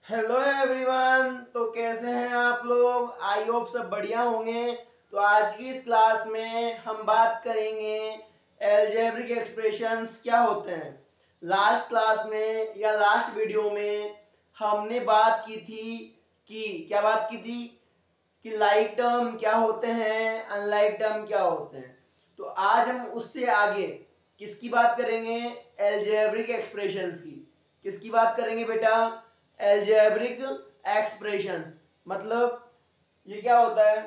Hello everyone. तो कैसे हैं आप लोग? आई होप सब बढ़िया होंगे। तो आज की इस क्लास में हम बात करेंगे एलजेब्रिक एक्सप्रेशंस क्या होते हैं। लास्ट क्लास में या लास्ट वीडियो में हमने बात की थी कि क्या बात की थी कि लाइक टर्म क्या होते हैं, अनलाइक टर्म क्या होते हैं। तो आज हम उससे आगे किसकी बात करेंगे? एलजेब्रिक एक्सप्रेशंस की। किसकी बात करेंगे बेटा? Algebraic expressions. मतलब ये क्या होता है?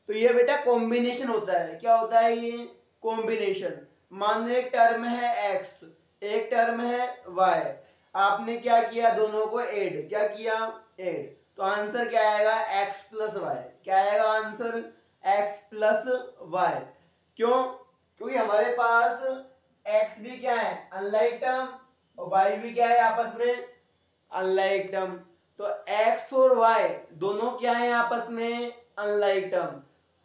तो ये बेटा कॉम्बिनेशन होता है। क्या होता है ये? कॉम्बिनेशन। मान लो एक टर्म है x, एक टर्म है y। आपने क्या किया? दोनों को ऐड। क्या किया? ऐड। तो आंसर क्या आएगा? x plus y. क्या आएगा आंसर? x plus Y. क्यों? क्योंकि हमारे पास x भी क्या है? अनलाइक टर्म, और y भी क्या है? आपस में अनलाइक टर्म। तो x और y दोनों क्या है आपस में? Unlike term.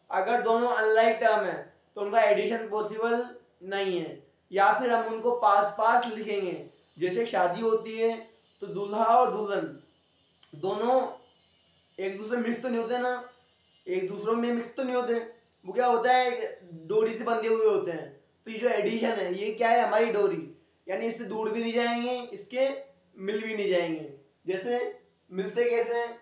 अगर दोनों अनलाइक टर्म है तो उनका एडिशन पॉसिबल नहीं है, या फिर हम उनको पास पास लिखेंगे। जैसे शादी होती है तो दूल्हा और दुल्हन दोनों एक दूसरे मिक्स तो नहीं होते ना, एक दूसरों में मिक्स तो नहीं होते। वो क्या होता है? डोरी से बंधे हुए होते हैं। तो ये जो एडिशन है ये क्या है? हमारी डोरी। यानी इससे दूर भी नहीं जाएंगे, इसके मिल भी नहीं जाएंगे। जैसे मिलते कैसे हैं?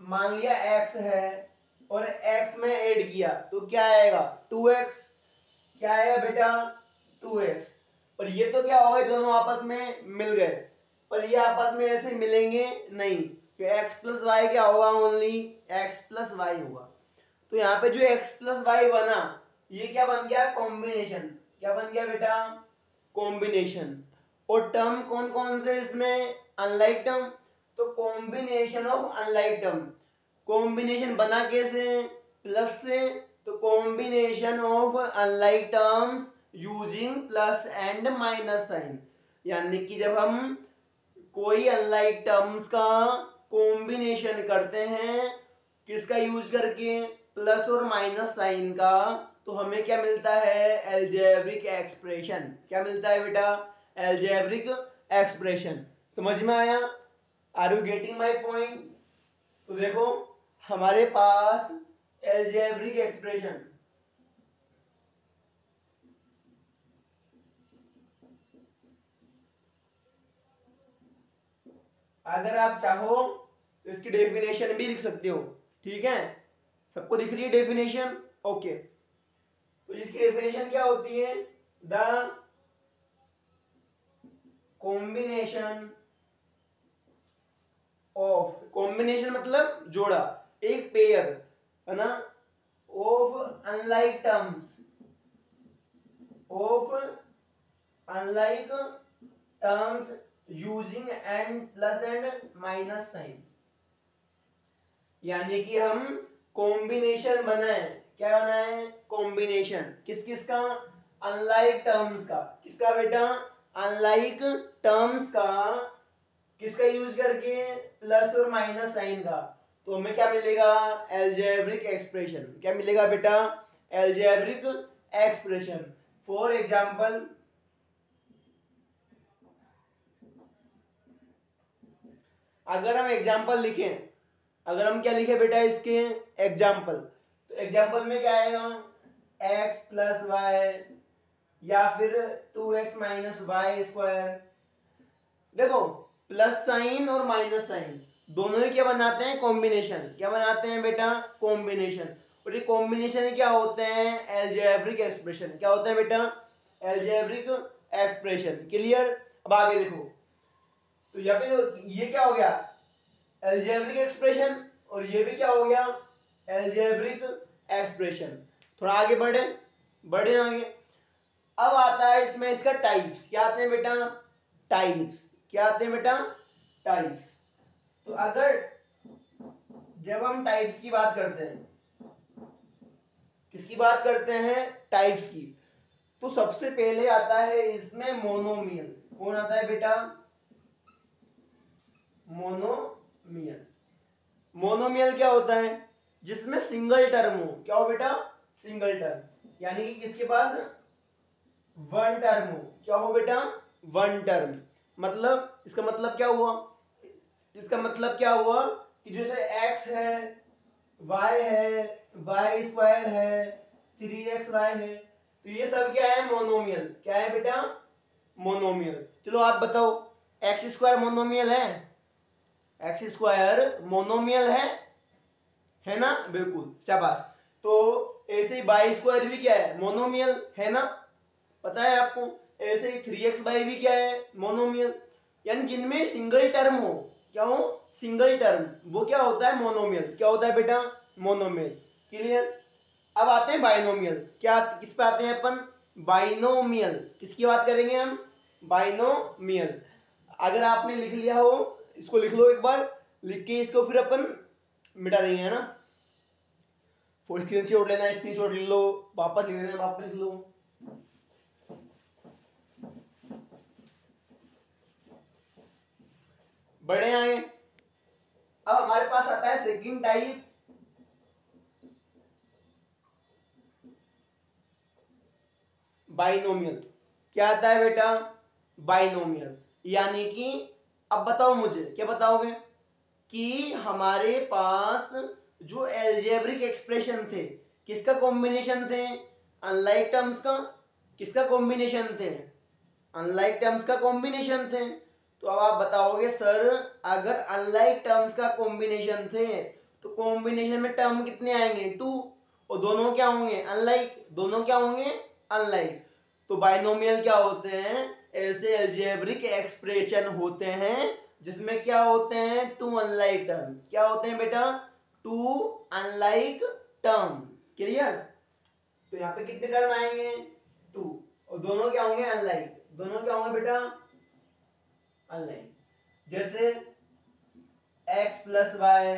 मान लिया x है और x में ऐड किया तो क्या आएगा? 2x। क्या आएगा बेटा? 2x। और ये तो क्या हो गए? दोनों आपस में मिल गए। पर ये आपस में ऐसे मिलेंगे नहीं, तो x प्लस वाई क्या होगा? ओनली x प्लस वाई होगा। तो यहाँ पे जो x प्लस वाई बना ये क्या बन गया? कॉम्बिनेशन। क्या बन गया बेटा? कॉम्बिनेशन। और टर्म कौन कौन से इसमें? Unlike term. तो combination of unlike term. Combination बना कैसे? प्लस से। तो combination of unlike terms using plus and minus sign. यानी कि जब हम कोई अनलाइक टर्म्स का कॉम्बिनेशन करते हैं किसका यूज करके? प्लस और माइनस साइन का, तो हमें क्या मिलता है? Algebraic expression. क्या मिलता है बेटा? Algebraic expression. समझ में आया? Are you getting my point? तो देखो हमारे पास एलजेब्रिक एक्सप्रेशन, अगर आप चाहो तो इसकी डेफिनेशन भी लिख सकते हो। ठीक है, सबको दिख रही है डेफिनेशन? ओके। तो इसकी डेफिनेशन क्या होती है? द कॉम्बिनेशन ऑफ, कॉम्बिनेशन मतलब जोड़ा, एक पेयर है ना, of unlike terms, of unlike terms using and plus and minus sign. यानी कि हम कॉम्बिनेशन बनाए। क्या बनाए? कॉम्बिनेशन किस किस का? अनलाइक टर्म्स का। किसका बेटा? अनलाइक टर्म्स का। किसका यूज करके? प्लस और माइनस साइन का। तो हमें क्या मिलेगा? Algebraic expression. क्या मिलेगा बेटा? Algebraic expression. फॉर एग्जाम्पल, अगर हम एग्जाम्पल लिखें, अगर हम क्या लिखे बेटा इसके? एग्जाम्पल। तो एग्जाम्पल में क्या आएगा? x प्लस वाई, या फिर 2x माइनस वाई स्क्वायर। देखो प्लस साइन और माइनस साइन दोनों ही क्या बनाते हैं? कॉम्बिनेशन। क्या बनाते हैं बेटा? कॉम्बिनेशन। और ये कॉम्बिनेशन क्या होते हैं? Algebraic expression. क्या होते हैं बेटा? Algebraic expression. क्लियर? अब आगे देखो, तो यहाँ पे ये क्या हो गया? Algebraic expression. और ये भी क्या हो गया? Algebraic expression. थोड़ा आगे बढ़े, बढ़े आगे। अब आता है इसमें इसका टाइप्स। क्या आते हैं बेटा? टाइप्स। क्या आते हैं बेटा? टाइप्स। तो अगर जब हम टाइप्स की बात करते हैं, किसकी बात करते हैं? टाइप्स की। तो सबसे पहले आता है इसमें मोनोमियल। कौन आता है बेटा? मोनोमियल। मोनोमियल क्या होता है? जिसमें सिंगल टर्म हो। क्या हो बेटा? Single term. यानी कि किसके पास वन टर्म हो। क्या हो बेटा? One term. मतलब इसका मतलब क्या हुआ? इसका मतलब क्या हुआ कि जैसे x है, y है, y स्क्वायर है, 3xy है, तो ये सब क्या है? मोनोमियल। क्या है बेटा? मोनोमियल। चलो आप बताओ, एक्स स्क्वायर मोनोमियल है? एक्स स्क्वायर मोनोमियल है ना? बिल्कुल, शाबाश। तो ऐसे ही बाई स्क्वायर भी क्या है? मोनोमियल है ना? पता है आपको। ऐसे ही 3x भी क्या है? मोनोमियल। यानी जिनमें सिंगल टर्म हो, क्या हो? सिंगल टर्म, वो क्या होता है? मोनोमियल। क्या होता है बेटा? मोनोमियल। क्लियर? अब आते हैं बाइनोमियल। क्या, किस पे आते हैं अपन? बाइनोमियल। किसकी बात करेंगे हम? बाइनोमियल। अगर आपने लिख लिया हो, इसको लिख लो एक बार, लिख के इसको फिर अपन मिटा देंगे, है ना? फुल स्क्रीनशॉट लेना, स्क्रीनशॉट ले लो, वापस लिख लेना, वापस लिख लो। बढ़े आगे। अब हमारे पास आता है सेकंड टाइप, बाइनोमियल। क्या आता है बेटा? बाइनोमियल। यानी कि अब बताओ मुझे, क्या बताओगे? कि हमारे पास जो एल्जेब्रिक एक्सप्रेशन थे, किसका कॉम्बिनेशन थे? अनलाइक टर्म्स का। किसका कॉम्बिनेशन थे? अनलाइक टर्म्स का कॉम्बिनेशन थे। तो अब आप बताओगे सर, अगर अनलाइक टर्म्स का कॉम्बिनेशन थे तो कॉम्बिनेशन में टर्म कितने आएंगे? 2। और दोनों क्या होंगे? अनलाइक। दोनों क्या होंगे? अनलाइक। तो बाइनोमियल क्या होते हैं? ऐसे एल्जेब्रिक एक्सप्रेशन होते हैं जिसमें क्या होते हैं? 2 अनलाइक टर्म। क्या होते हैं बेटा? 2 अनलाइक टर्म। क्लियर? तो यहाँ पे कितने टर्म आएंगे? 2। और दोनों क्या होंगे? अनलाइक। दोनों क्या होंगे बेटा? अनलाइक। जैसे x plus y,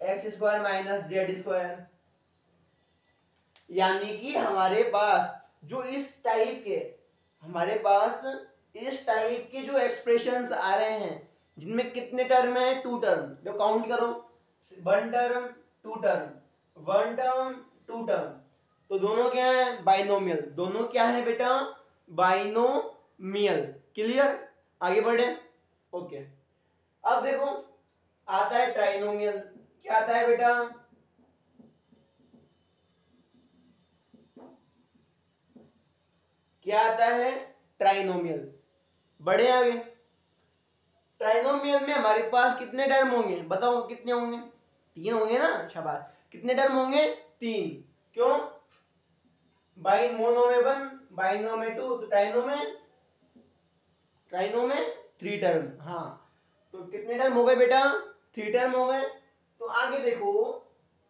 x square minus z square. यानी कि हमारे पास जो इस टाइप के, हमारे पास इस टाइप के जो एक्सप्रेशंस आ रहे हैं जिनमें कितने टर्म है? 2 टर्म। जब काउंट करो, 1 टर्म, 2 टर्म, 1 टर्म, 2 टर्म, तो दोनों क्या है? बाइनोमियल। दोनों क्या है बेटा? बाइनोमियल। क्लियर? आगे बढ़े। ओके। अब देखो, आता है ट्राइनोमियल। क्या आता है बेटा? क्या आता है? ट्राइनोमियल। बढ़े आगे। ट्राइनोमियल में हमारे पास कितने टर्म होंगे? बताओ कितने होंगे? 3 होंगे ना? शाबाश। कितने टर्म होंगे? 3। क्यों? मोनो में 1, बाइनो में 2, तो ट्राइनो में 3 टर्म। हाँ, तो कितने टर्म हो गए बेटा? 3 टर्म हो गए। तो आगे देखो,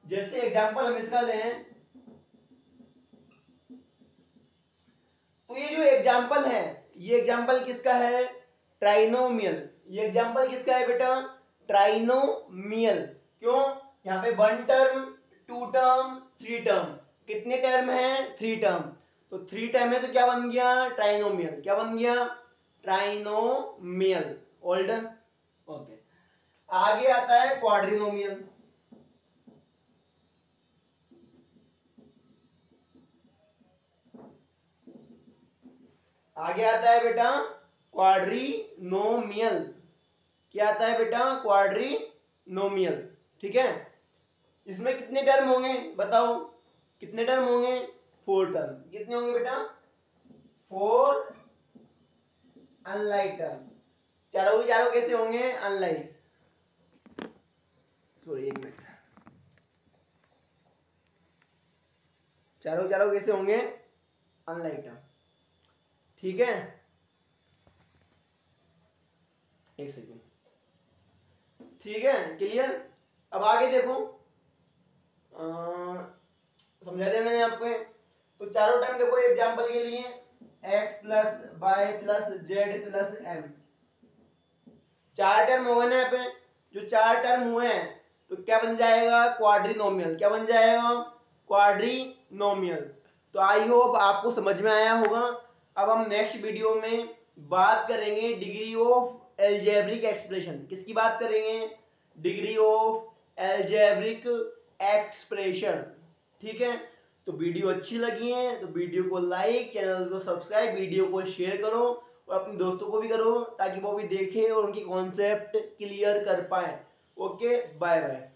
जैसे एग्जांपल हम इसका लें, तो ये जो एग्जांपल है, ये एग्जांपल किसका है? ट्राइनोमियल। ये एग्जांपल किसका है बेटा? ट्राइनोमियल। क्यों? यहाँ पे 1 टर्म, 2 टर्म, 3 टर्म। कितने टर्म है? 3 टर्म। तो 3 टर्म है तो क्या बन गया? ट्राइनोमियल। क्या बन गया? ट्राइनोमियल। All done. ओके। आगे आता है क्वाड्रिनोमियल। आगे आता है बेटा क्वाड्रिनोमियल। क्या आता है बेटा? क्वाड्रिनोमियल। ठीक है? इसमें कितने टर्म होंगे? बताओ कितने टर्म होंगे? 4 टर्म। कितने होंगे बेटा? 4 अनलाइक टर्म। चारों के चारों कैसे होंगे? अनलाइक। सॉरी, एक मिनट। चारों चारों कैसे होंगे? Unlike term. ठीक है, एक सेकेंड। ठीक है, क्लियर? अब आगे देखो, समझा दिया मैंने आपको। तो चारों टर्म देखो एग्जांपल के लिए, x plus y plus z plus m. 4 term हो गए ना यहाँ पे। जो 4 टर्म हुए हैं तो क्या बन जाएगा? क्वाड्रिनोमियल। क्या बन जाएगा? क्वाड्रिनोमियल। तो आई होप आपको समझ में आया होगा। अब हम नेक्स्ट वीडियो में बात करेंगे डिग्री ऑफ एल्जेब्रिक एक्सप्रेशन। किसकी बात करेंगे? Degree of algebraic expression. ठीक है? तो वीडियो अच्छी लगी है तो वीडियो को लाइक, चैनल को सब्सक्राइब, वीडियो को शेयर करो और अपने दोस्तों को भी करो ताकि वो भी देखें और उनकी कॉन्सेप्ट क्लियर कर पाए। Okay, bye bye.